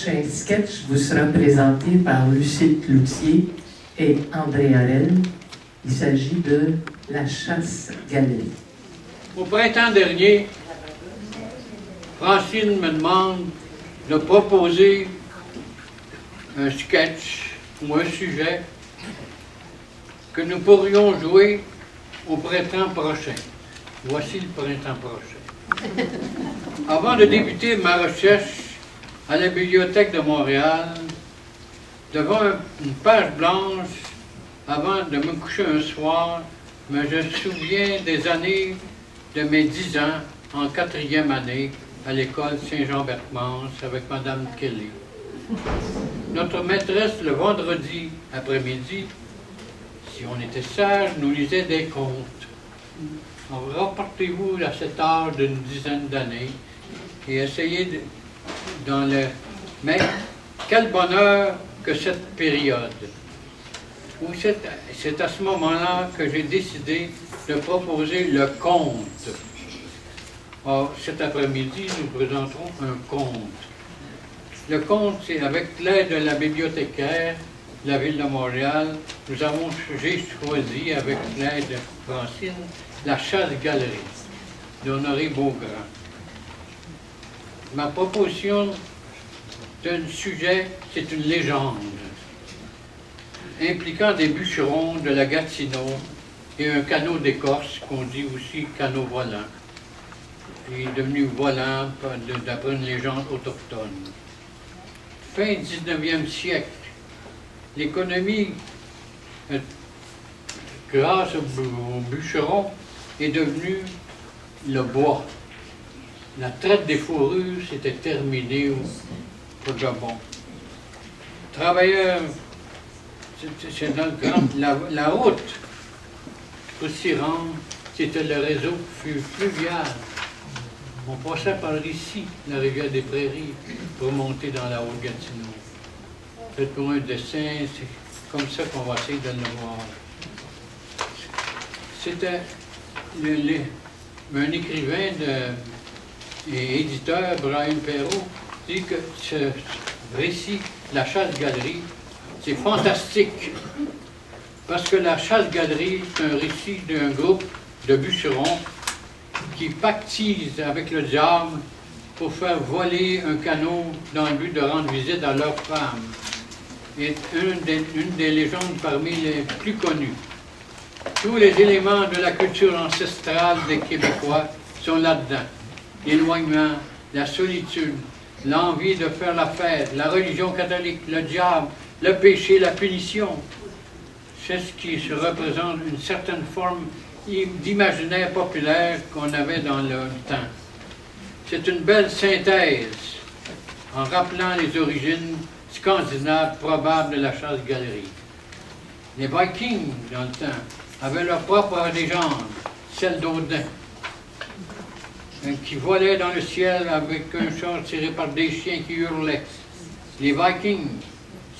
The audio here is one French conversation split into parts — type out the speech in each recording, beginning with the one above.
prochain sketch vous sera présenté par Lucille Cloutier et André Harel. Il s'agit de La Chasse-Galerie. Au printemps dernier, Francine me demande de proposer un sketch ou un sujet que nous pourrions jouer au printemps prochain. Voici le printemps prochain. Avant de débuter ma recherche à la Bibliothèque de Montréal, devant une page blanche, avant de me coucher un soir, je me souviens des années de mes 10 ans en 4e année à l'école Saint-Jean-Berthmans avec Mme Kelly. Notre maîtresse, le vendredi après-midi, si on était sage, nous lisait des contes. Alors, reportez-vous à cet âge d'une dizaine d'années et essayez Mais quel bonheur que cette période! C'est à ce moment-là que j'ai décidé de proposer le conte. Or, cet après-midi, nous présenterons un conte. Le conte, c'est avec l'aide de la bibliothécaire de la Ville de Montréal, j'ai choisi, avec l'aide de Francine, La Chasse-Galerie d'Honoré Beaugrand. Ma proposition d'un sujet, c'est une légende impliquant des bûcherons de la Gatineau et un canot d'écorce qu'on dit aussi canot volant. Il est devenu volant d'après une légende autochtone. Fin 19e siècle, l'économie, grâce aux bûcherons, est devenue le bois. La traite des fourrures s'était terminée au Gabon. Travailleurs, c'est dans la route pour s'y rendre, c'était le réseau fluvial. On passait par ici, la rivière des Prairies, pour monter dans la Haute-Gatineau. Faites-moi un dessin, c'est comme ça qu'on va essayer de le voir. C'était un écrivain et éditeur, Brian Perrault, dit que ce récit, La Chasse-Galerie, c'est fantastique, parce que La Chasse-Galerie, c'est un récit d'un groupe de bûcherons qui pactisent avec le diable pour faire voler un canot dans le but de rendre visite à leur femme. Et une des légendes parmi les plus connues. Tous les éléments de la culture ancestrale des Québécois sont là-dedans. L'éloignement, la solitude, l'envie de faire la fête, la religion catholique, le diable, le péché, la punition. C'est ce qui se représente une certaine forme d'imaginaire populaire qu'on avait dans le temps. C'est une belle synthèse en rappelant les origines scandinaves probables de la chasse-galerie. Les Vikings, dans le temps, avaient leur propre légende, celle d'Odin, qui volait dans le ciel avec un char tiré par des chiens qui hurlaient. Les Vikings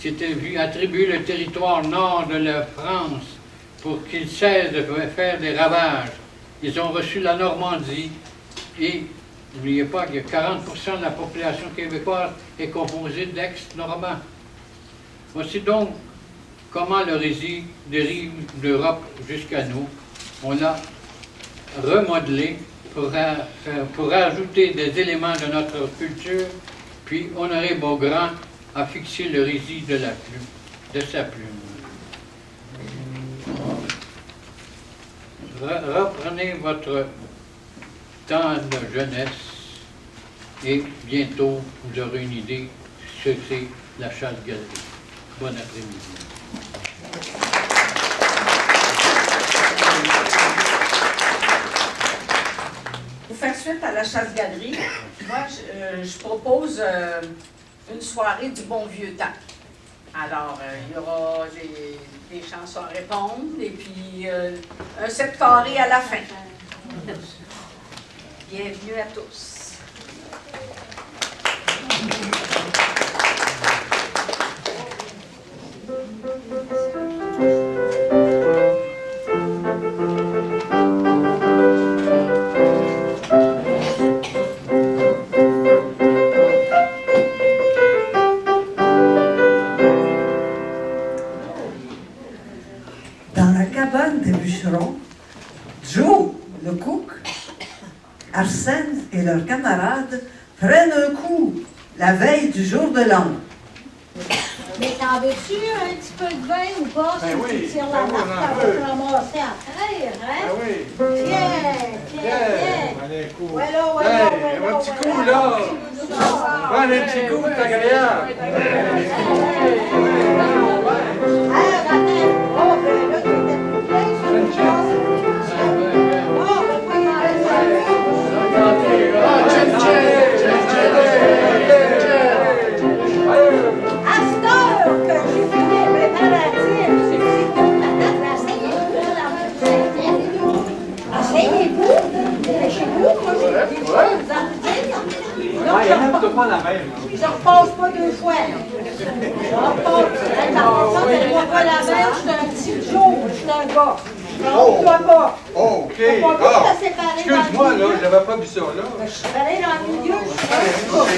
s'étaient vus attribuer le territoire nord de la France pour qu'ils cessent de faire des ravages. Ils ont reçu la Normandie et n'oubliez pas que 40% de la population québécoise est composée d'ex-normands. Voici donc comment le récit dérive d'Europe jusqu'à nous. On l'a remodelé pour ajouter des éléments de notre culture, puis Honoré Beaugrand a fixé le récit de sa plume. Reprenez votre temps de jeunesse et bientôt vous aurez une idée de ce que c'est la chasse-galerie. Bon après-midi. Pour faire suite à la chasse-galerie, moi je propose une soirée du bon vieux temps. Alors, il y aura des chansons à répondre et puis un 7 carré à la fin. Bienvenue à tous. était bûcheron, Joe, le cook, Arsène et leurs camarades prennent un coup la veille du jour de l'an. Mais t'en veux-tu un petit peu de vin ou pas? Ben Si oui. tu tires Ben la oui, marque, j'en t'en veux. vas te ramasser après, hein? Ah oui. Tiens. Allez, un coup. Voilà, Hey, un petit coup, là. Prends un petit coup, c'est agréable. Ah, Raphaël, oh, ben là, tu étais plus plein, ça, Une je chance. pense. Oh, ben, pas y aller, à cette heure que j'ai fini les préparatifs, c'est asseyez-vous, asseyez-vous, chez vous, moi j'ai des choses à vous dire. Donc, Il y en a plutôt pas la même. je repasse pas deux fois. Je repasse. Par contre, elle voit pas la même, je suis un petit Joe, je suis un gars. Donc, toi pas. Oh, OK. Faut pas Ah, te séparer dans excuse-moi, le là, milieu. j'avais pas vu ça, là. Je suis allée dans le milieu, je suis un gars.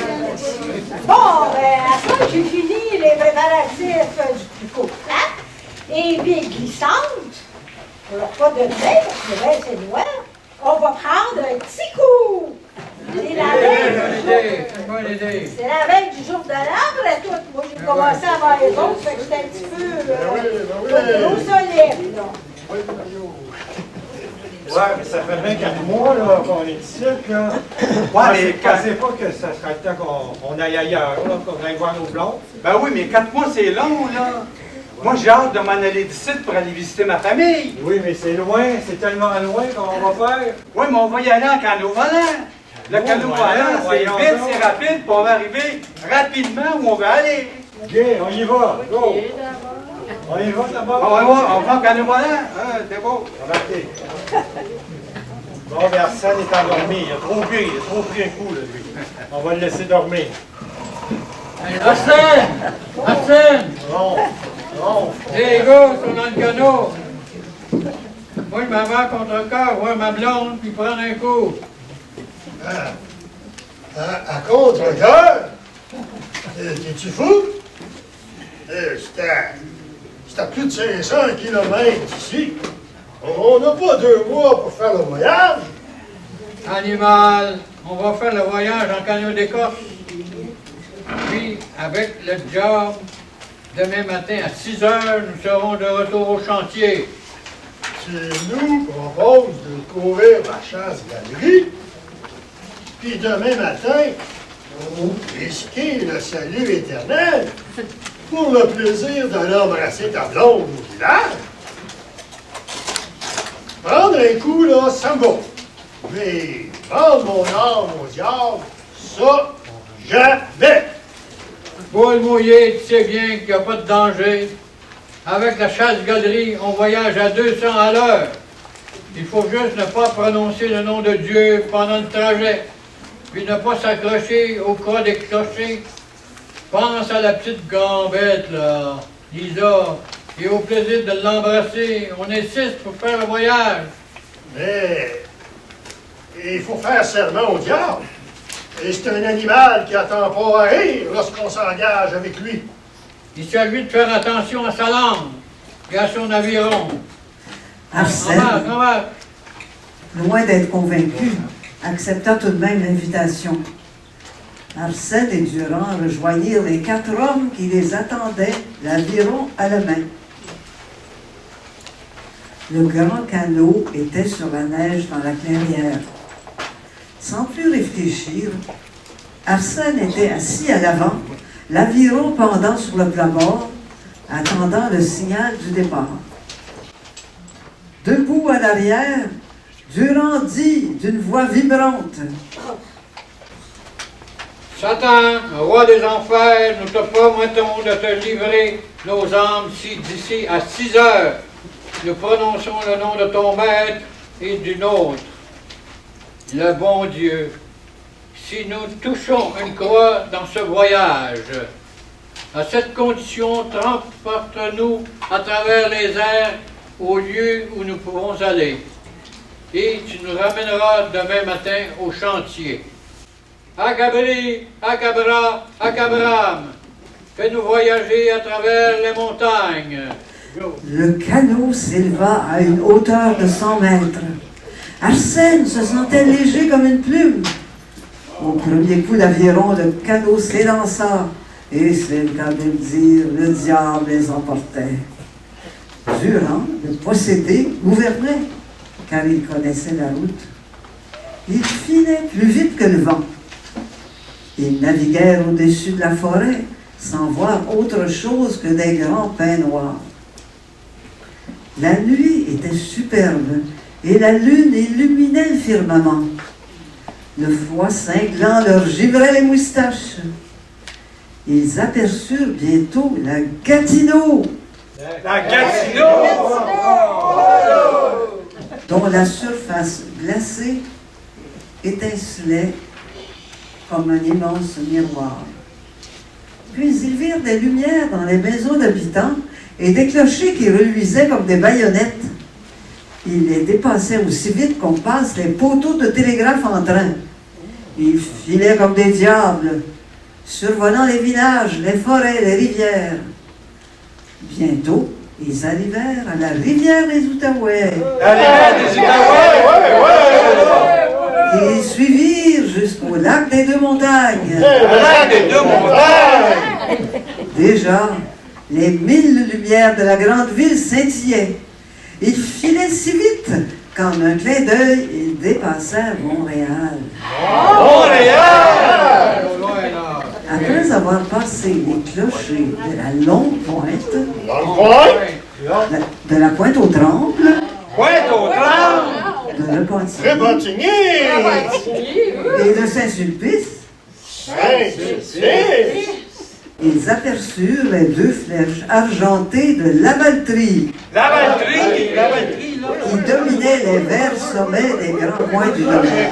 Bon, ben, à ça, j'ai fini les préparatifs du couplat. Et puis, glissante. Alors, pas de trait, parce que là, c'est noir. On va prendre un petit coup. C'est la veille du jour. Bonne idée. C'est la veille du jour de l'arbre et tout. Moi, j'ai commencé avant les autres, fait que j'étais un petit peu trop solide, là. Ouais, mais ça fait 24 mois là, qu'on est ici, là. Ouais, mais Pensez pas que ça serait le temps qu'on aille ailleurs, là, qu'on aille voir nos blondes. Ben oui, mais 4 mois, c'est long, là. Moi, j'ai hâte de m'en aller d'ici pour aller visiter ma famille. Oui, mais c'est loin, c'est tellement loin qu'on va faire. Oui, mais on va y aller en canot volant. Le canot volant, c'est voyons vite, donc. c'est rapide, puis on va arriver rapidement où on veut aller. OK, on y va, go! On y va d'abord? On va en canot volant. Ah, c'est beau. Embarquez. Bon, ben Arsène est endormi, il a trop pris un coup, là, lui. On va le laisser dormir. Arsène! Arsène! Bon, bon. Les gars sont dans le canot. Moi, je m'en vais contre cœur, voir ma blonde, puis prendre un coup. À contre-cœur? T'es-tu fou? C'est à plus de 500 kilomètres d'ici. On n'a pas 2 mois pour faire le voyage. Animal, on va faire le voyage en canot d'écorce. Puis, avec le job, demain matin à 6 heures, nous serons de retour au chantier. Tu nous proposes de courir la chasse-galerie. Puis demain matin, on risquer le salut éternel pour le plaisir de l'embrasser ta blonde au village. Prendre un coup, là, ça me va. Mais vendre mon âme au diable, ça, jamais. Paul mouillé, tu sais bien qu'il n'y a pas de danger. Avec la chasse-galerie, on voyage à 200 à l'heure. Il faut juste ne pas prononcer le nom de Dieu pendant le trajet, puis ne pas s'accrocher au croix des clochers. Pense à la petite gambette, là, Lisa, et au plaisir de l'embrasser. On est 6 pour faire le voyage. Mais il faut faire serment au diable. Et c'est un animal qui attend pas à rire lorsqu'on s'engage avec lui. Il s'agit de faire attention à sa langue et à son aviron. Arsène, Embarque. loin d'être convaincu, accepta tout de même l'invitation. Arsène et Durand rejoignirent les 4 hommes qui les attendaient, l'aviron à la main. Le grand canot était sur la neige dans la clairière. Sans plus réfléchir, Arsène était assis à l'avant, l'aviron pendant sur le plat-bord, attendant le signal du départ. Debout à l'arrière, Durand dit d'une voix vibrante: Satan, roi des enfers, nous te promettons de te livrer nos âmes si d'ici à 6 heures, nous prononçons le nom de ton maître et du nôtre. Le bon Dieu, si nous touchons une croix dans ce voyage, à cette condition, transporte-nous à travers les airs au lieu où nous pouvons aller. Et tu nous ramèneras demain matin au chantier. Agabri, Agabra, Agabram, fais-nous voyager à travers les montagnes. Le canot s'éleva à une hauteur de 100 mètres. Arsène se sentait léger comme une plume. Au premier coup d'aviron, le canot s'élança, et c'est le cas de le dire, le diable les emportait. Durand, le possédé, gouvernait, car il connaissait la route. Ils filaient plus vite que le vent. Ils naviguèrent au-dessus de la forêt, sans voir autre chose que des grands pins noirs. La nuit était superbe, et la lune illuminait le firmament. Le froid cinglant leur givrait les moustaches. Ils aperçurent bientôt la Gatineau, La Gatineau! dont la surface glacée étincelait comme un immense miroir. Puis ils virent des lumières dans les maisons d'habitants et des clochers qui reluisaient comme des baïonnettes. Ils les dépassaient aussi vite qu'on passe les poteaux de télégraphe en train. Ils filaient comme des diables, survolant les villages, les forêts, les rivières. Bientôt, ils arrivèrent à la rivière des Outaouais. La rivière des Outaouais! Et ils suivirent jusqu'au lac des Deux-Montagnes. Le lac des Deux-Montagnes! Déjà, les 1000 lumières de la grande ville scintillaient. Ils filaient si vite qu'en un clin d'œil, ils dépassèrent Montréal. Montréal! Après avoir passé les clochers de la longue pointe, de la pointe aux Trembles, Pointe aux Trembles! de Repentigny Repentigny! et de Saint-Sulpice, ils aperçurent les deux flèches argentées de Lavaltrie La Valtrie! qui dominaient les verts sommets des grands points du domaine.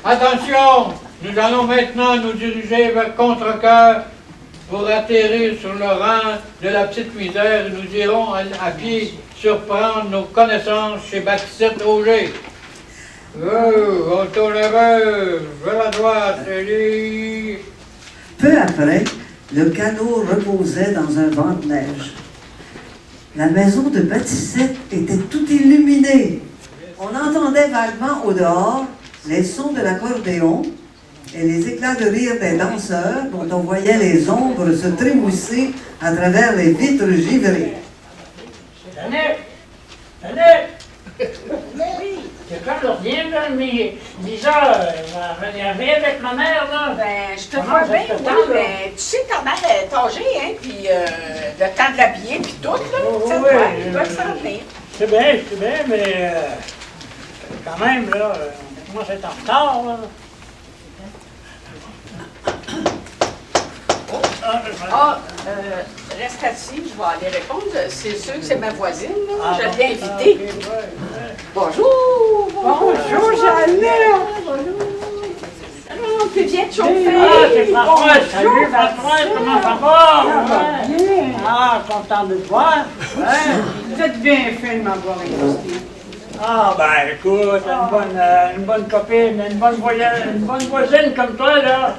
Attention, nous allons maintenant nous diriger vers Contrecœur pour atterrir sur le rang de la Petite Misère et nous irons à pied surprendre nos connaissances chez Baptiste Auger. On tourne vers la droite, et... Peu après, le canot reposait dans un vent de neige. La maison de Baptiste était toute illuminée. On entendait vaguement au dehors les sons de l'accordéon et les éclats de rire des danseurs dont on voyait les ombres se trémousser à travers les vitres givrées. C'est quand je reviens, là, mais 10 heures, je reviens avec ma mère, là. Ben, je te vois bien, oui, mais tu sais comment t'es âgé, hein, puis le temps de l'habiller, puis tout, là, ça doit s'en venir. C'est bien, mais quand même, là, on commence à être en retard, là. Reste assis, je vais aller répondre. C'est sûr que c'est ma voisine, là. Je l'ai invitée. Bonjour! Bonjour, Jeannette! Bonjour! Tu viens de chauffer! C'est François! Salut, François! Comment ça va? Bien. Content de te voir! Vous êtes bien fait de m'avoir invité. Ben écoute, une bonne copine, une bonne voisine comme toi, là!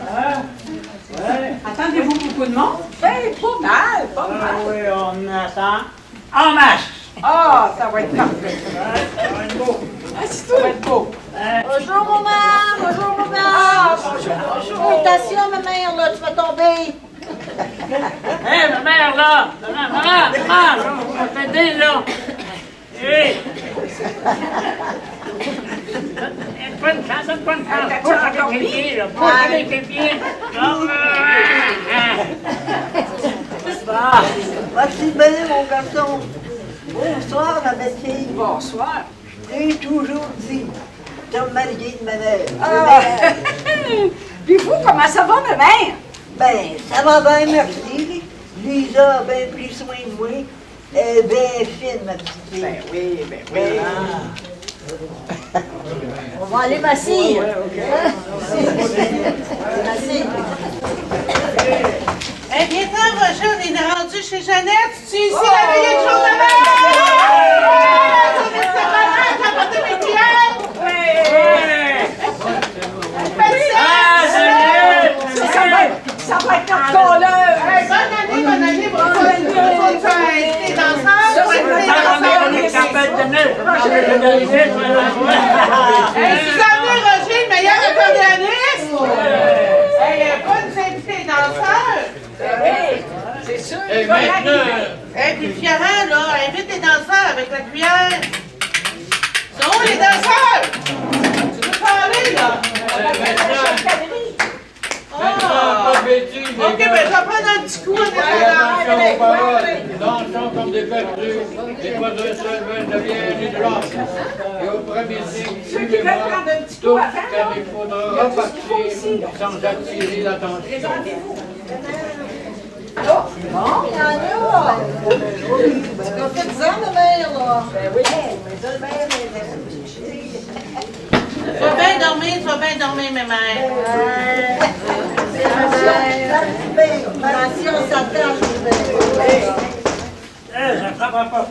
Attendez-vous beaucoup de monde? Ben, pas mal, pas mal. Oui, on attend. En masse! Ça va être parfait. Ça va être beau! Assis-toi. Ça va être beau. Bonjour, maman! Bonjour, maman! Bonjour! Attention, ma mère, là, tu vas tomber! Ma mère, là! Maman! On va t'aider, là! Hé! Donne-moi une chance, Pousse avec les pieds, là! Pousse avec les pieds! Vas-y bien, mon garçon! Bonsoir, ma belle fille! Bonsoir. J'ai toujours dit, t'es marié de ma mère. Puis vous, comment ça va, ma mère? Ben, ça va bien, merci. Lisa a bien pris soin de moi. Elle est bien fine, ma petite fille. Ben oui. On va aller m'asseoir. Eh bien, tant, Roger, on est rendu chez Jeannette. Tu es ici la veillée de jour de mère? T'as apporté mes clients? Ça va être notre colleur. Bonne année, bonne année. Suzanne Roger, le meilleur accordéoniste! Hey, pas nous inviter danseurs! Oui, c'est sûr. Et il va y maintenant, arriver. Hey, puis Fiorent, là, invite les danseurs avec la cuillère! Sont où les danseurs? Tu veux parler, là? maintenant, pas bêtise, les Ok, ben gars. je vais prendre un petit coup en attendant. Attention aux paroles. Dansons comme des perdus. Et pas un seul veut de bien ni de l'autre. Et au premier signe, Ceux qui veulent suivez-moi. prendre un petit coup Tout, avant, car il faudra repartir sans attirer l'attention. Présentez-vous. Sois bien dormir, mes mères. Ça frappera pas.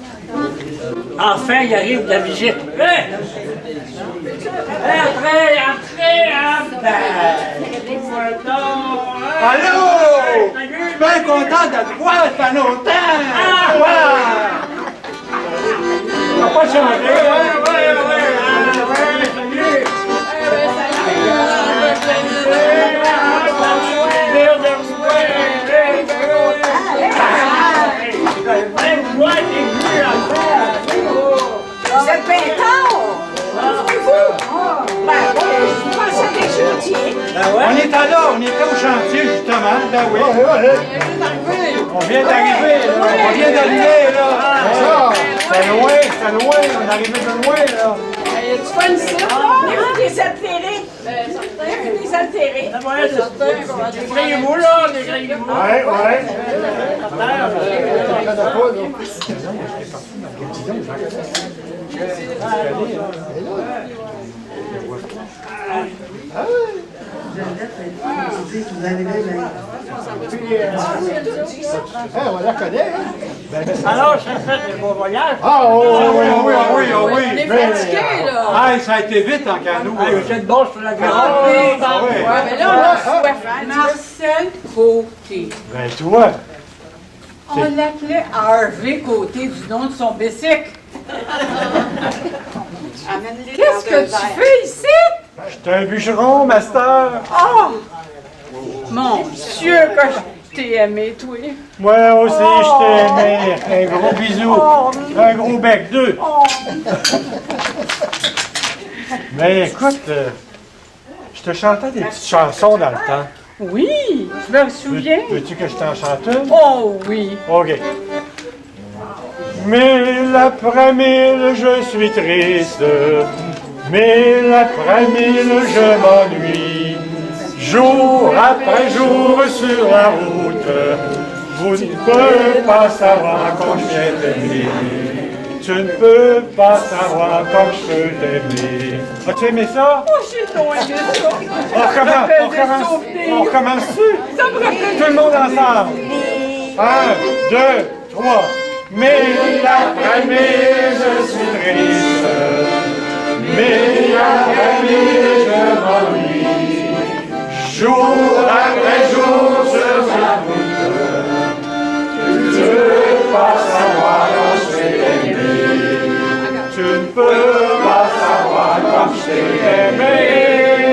Enfin, il arrive la visite. Hey! Entrez, entrez, Allô! Je suis bien content de te voir, ça fait longtemps! T'as pas changé, hein? Vous êtes bien tard! Ben oui, je pensais des chantiers. On était au chantier, justement. Ben oui. On vient d'arriver, là. On vient d'arriver, là. C'est loin, on arrivait de loin, là. Il y a du fun ici. Il y a des altérés. Il y a des altérés. Décrivez-vous, là, décrivez-vous. Ouais. Jeannette a dit que vous arrivez maintenant. On la connaît, hein? Alors, ça fait un bon voyage. Ah, oui. On est fatigués, là. Ah, ça a été vite en canot. Vous êtes bon sur la Ah, garage. oui. ouais. Ouais, mais là, on a soif. Marcel Côté. Ben, toi, On l'appelait Harvey Côté du nom de son bicycle. Qu'est-ce que tu fais ici? j'étais un bûcheron, master. Oh! Mon Dieu, que je t'ai aimé, toi. Moi aussi, je t'ai aimé. Un gros bisou. Un gros bec, 2. Mais écoute, je te chantais des petites chansons dans le temps. Oui, je me souviens. Veux-tu que je t'en chante une? Oh oui. OK. 1000 après 1000, je suis triste. 1000 après 1000, je m'ennuie. Jour après jour sur la route, vous ne pouvez pas savoir comme je viens t'aimer. Tu ne peux pas savoir comme je peux t'aimer. As-tu aimé ça? Oh, j'ai donc aimé ça. On recommence-tu? Ça me rappelle Tout le monde ensemble. 1, 2, 3. 1000 après 1000, je suis triste. 1000 après 1000, je m'ennuie. Jour après jour sur la route, tu ne peux pas savoir quand je t'ai aimé. Tu ne peux pas savoir quand je t'ai aimé.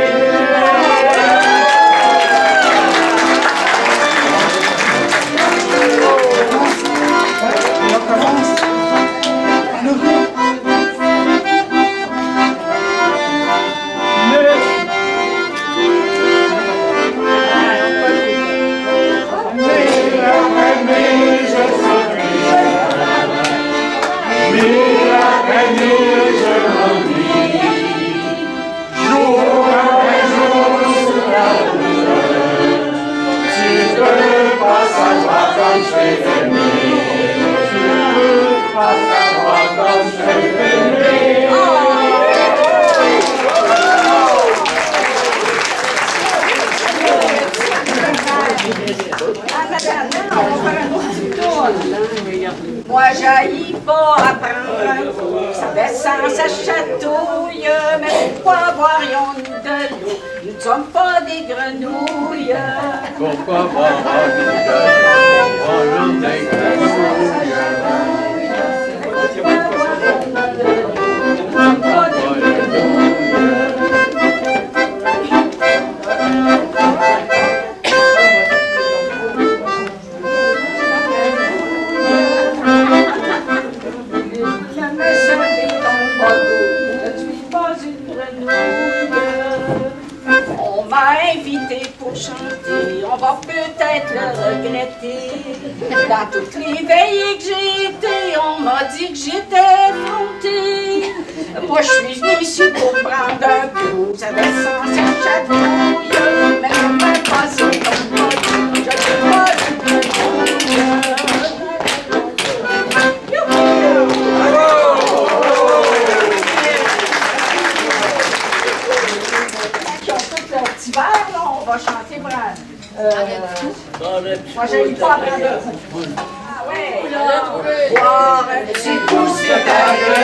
Moi, j'haïs pas apprendre, ça descend, ça chatouille, mais pourquoi boirions-nous de l'eau? Nous ne sommes pas des grenouilles. Pourquoi boire de l'eau? Des grenouilles. peut-être le regretter. Dans toutes les veillées que j'ai été, on m'a dit que j'étais effrontée. Moi, je suis venue ici pour prendre un coup. Ça descend, ça chatouille. Mais je ne vais pas ça comme moi. Je ne sais pas qui ont tout leur petit verre, là, on va chanter pour moi, j'ai pas à prendre. Ah ouais! Boire un petit coup, c'est agréable.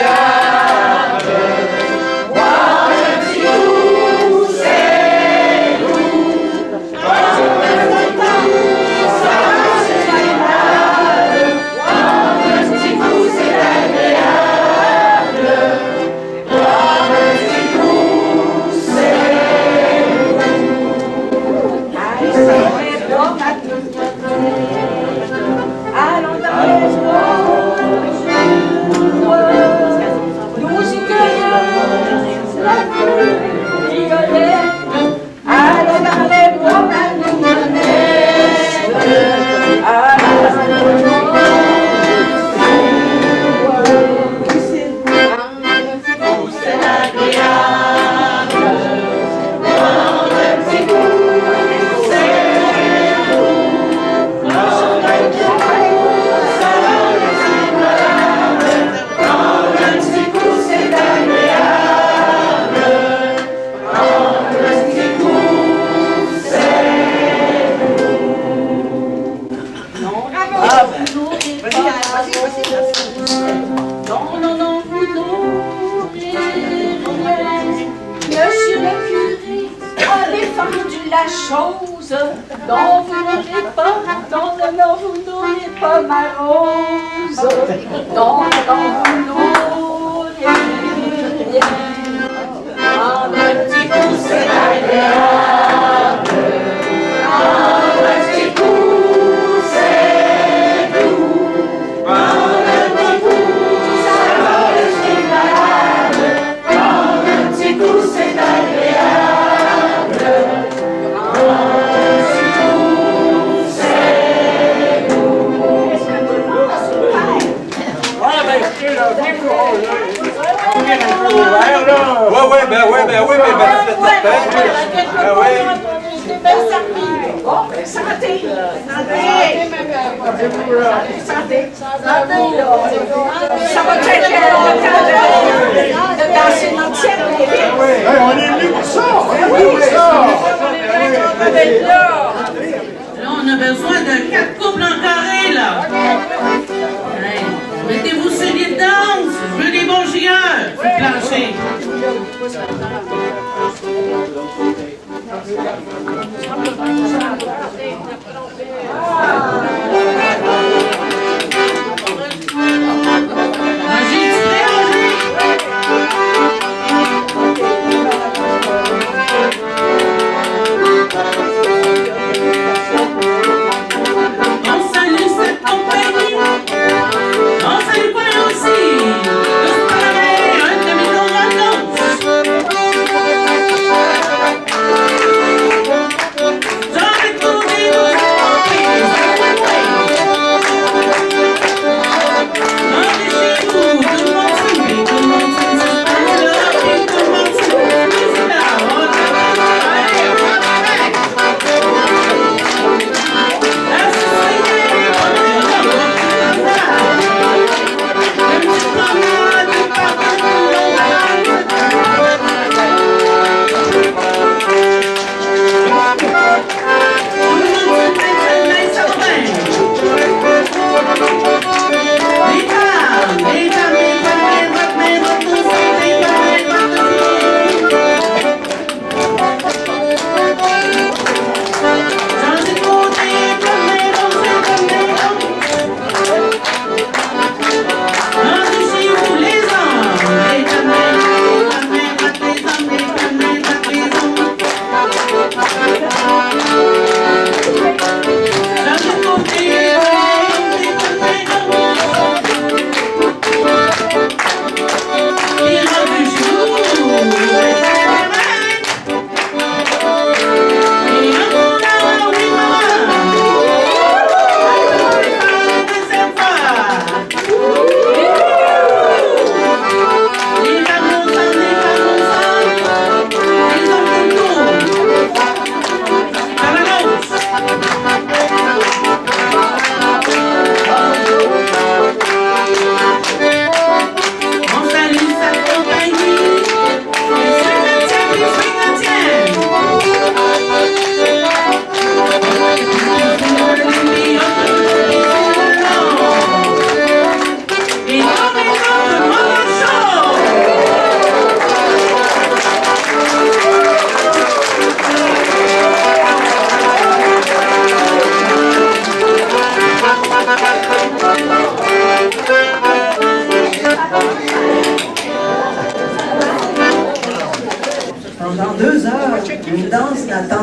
Boire un petit coup, c'est doux. Boire un petit coup, c'est agréable. Boire un petit coup, c'est agréable. Boire un petit coup, c'est doux. Allons dans les nous y cueillons la violette. Allons dans les bois, ma mignonnette. Allons dans les bois, c'est agréable. Prendre un petit coup, c'est Monsieur le curé a défendu la chose dont vous n'aurez pas, dont vous n'aurez pas ma rose, dont vous n'aurez rien. En un petit coup c'est agréable, en un petit coup c'est doux, en un petit coup ça va rester malade, en un petit coup c'est agréable, en un petit coup c'est doux. Est-ce que tout le monde a son père? Ah, ben, écoutez, là, venez pour on vient un peu ouvert, là. Ouais, ben, Bon, ben, santé! Santé! Santé! Santé, là! Ça va être longtemps de danser notre ciel, les filles! On est venu pour ça! Oui, ça! On est là! Là, on a besoin de 4 couples en carré, là. Hey, mettez-vous sur les danses. Je veux des bons gieurs sur le plancher. Angers, tu prêt, Angers? On salue cette compagnie. On salue pas aussi. Tous pareils, un de mes gros rencontres.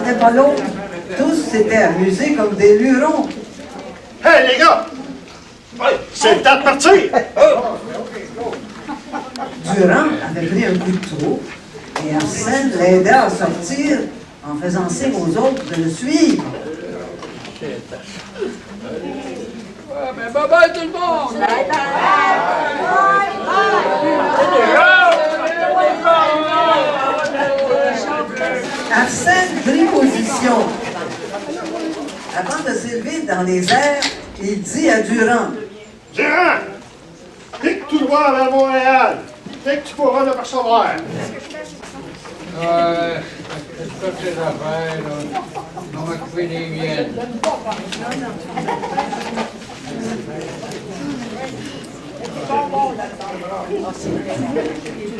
comprenait pas l'autre. Tous s'étaient amusés comme des lurons. Hey, les gars! Ouais, c'est le temps de partir! Durand avait pris un coup de trop et Arsène l'aidait à sortir en faisant signe aux autres de le suivre. Ouais, mais bye bye tout le monde! Arsène prit position. Avant de s'élever dans les airs, il dit à Durand: Durand! Pique tout droit vers Montréal. Dès que tu pourras le percevoir. Toutes ces affaires, là, on va couper les miennes.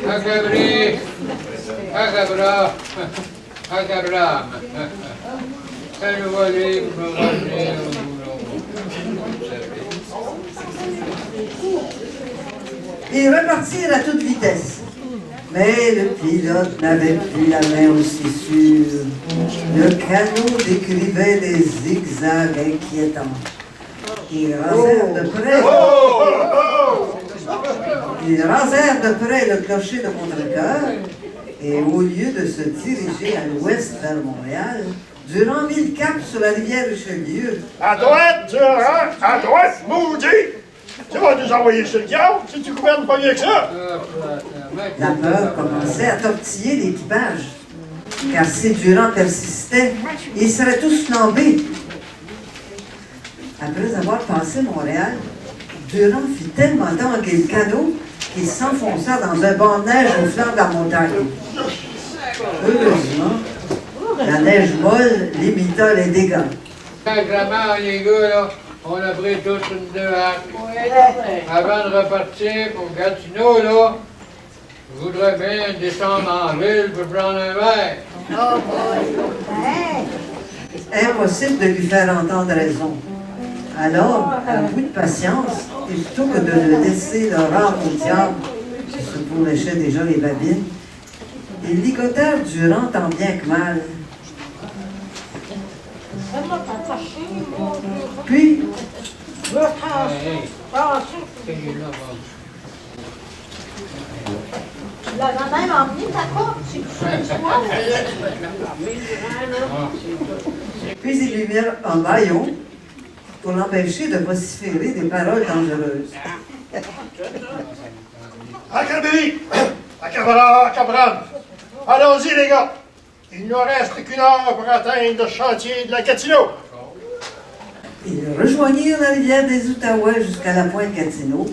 Agabri, Agabra, Agabram. Elle volait, vous me ramenez au boulot. Ils repartirent à toute vitesse. Mais le pilote n'avait plus la main aussi sûre. Le canot décrivait des zigzags inquiétants. Ils rasèrent de près le clocher de Contrecoeur et au lieu de se diriger à l'ouest vers Montréal, Durand mit le cap sur la rivière Richelieu. À droite, Durand! À droite, maudit! Tu vas nous envoyer sur le diable si tu gouvernes pas mieux que ça! La peur commençait à tortiller l'équipage, car si Durand persistait, ils seraient tous flambés. Après avoir passé Montréal, Durand fit tellement tanguer le canot qu'il s'enfonça dans un banc de neige au flanc de la montagne. Heureusement, la neige molle limita les dégâts. Sacrement, les gars, là, on a pris tous une deux hâte. Avant de repartir pour Gatineau, là, je voudrais bien descendre en ville pour prendre un verre. Impossible de lui faire entendre raison. Alors, à bout de patience, et plutôt que de le laisser le rendre au diable, qui se pourléchait déjà les babines, ils ligotèrent Durand tant bien que mal. Puis, Tu l'avais même emmené ta coupe, c'est puis ils lui mirent un bâillon pour l'empêcher de vociférer des paroles dangereuses. Acabri! Acabra, Cabran! Allons-y, les gars! Il nous reste qu'une heure pour atteindre le chantier de la Gatineau. Ils rejoignirent la rivière des Outaouais jusqu'à la pointe Gatineau,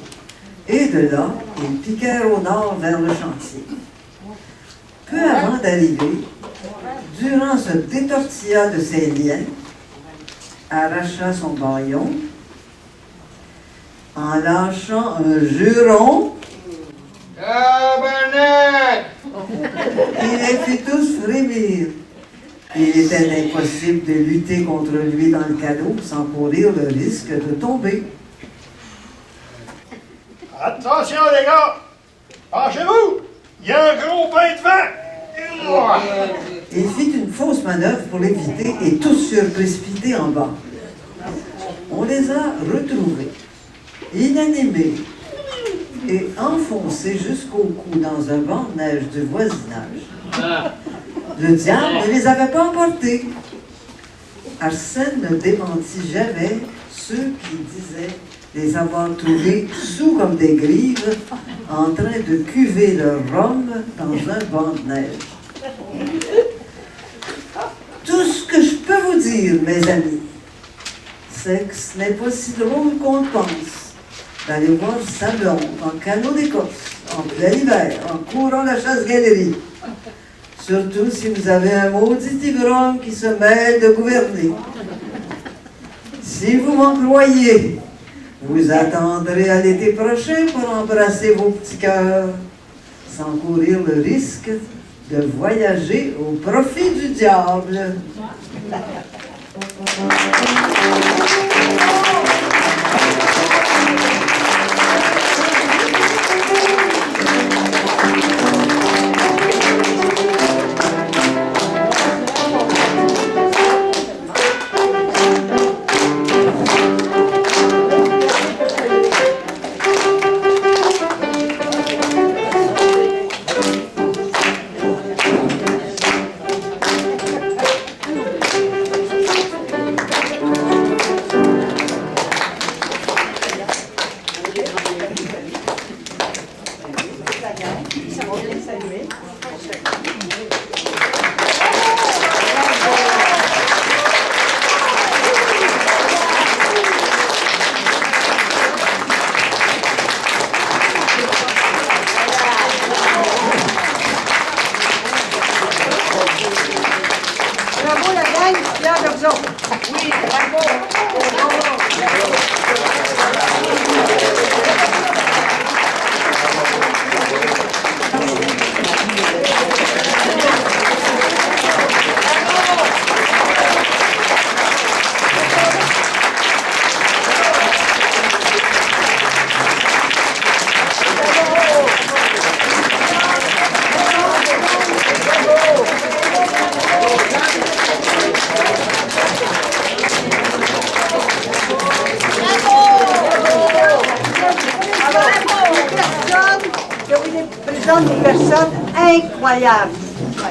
et de là, ils piquèrent au nord vers le chantier. Peu avant d'arriver, Durand se détortilla de ses liens, arracha son bâillon, en lâchant un juron, Tabarnak! il les fit tous frémir. Il était impossible de lutter contre lui dans le canot sans courir le risque de tomber. Attention, les gars! Penchez-vous! Il y a un gros pain de vent! Il fit une fausse manœuvre pour l'éviter et tous furent précipités en bas. On les a retrouvés, inanimés et enfoncés jusqu'au cou dans un banc de neige du voisinage. Le diable ne les avait pas emportés. Arsène ne démentit jamais ceux qui disaient les avoir trouvés sous comme des grives, en train de cuver leur rhum dans un banc de neige. Tout ce que je peux vous dire, mes amis, c'est que ce n'est pas si drôle qu'on le pense d'aller voir sa blonde en canot d'Écosse, en plein hiver, en courant la chasse-galerie. Surtout si vous avez un maudit ivrogne qui se mêle de gouverner. Si vous m'en croyez, vous attendrez à l'été prochain pour embrasser vos petits cœurs, sans courir le risque de voyager au profit du diable. représentent des personnes incroyables.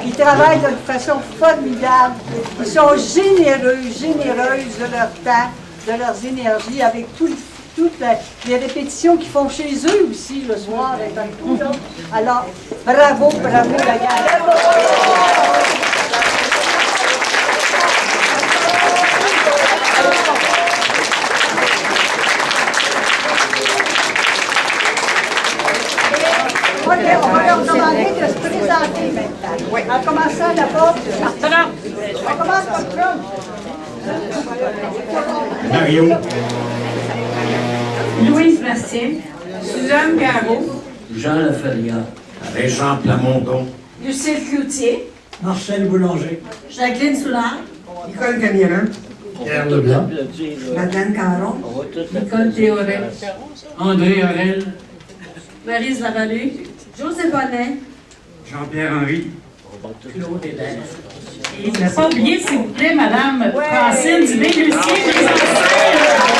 Ils travaillent d'une façon formidable. Ils sont généreuses de leur temps, de leurs énergies, avec toutes les répétitions qu'ils font chez eux aussi le soir et partout. Là. Alors, bravo, la gang. OK, on va leur demander de se présenter maintenant. En commençant d'abord, on commence par Trump. Mario. Louise Bastien, Suzanne Garot, Jean Laferrière, Régent Plamondon. Lucille Cloutier, Marcel Boulanger, Jacqueline Soulard, Nicole Camillin, Pierre Leblanc. Madeleine Caron, Nicole Théoret, André Aurel, Maryse Lavalée, José Bonnet, Jean-Pierre Henry. Claude Hébert. Et ne pas oublier, s'il vous plaît, Madame Francine Dubé-Lucier, mise en scène.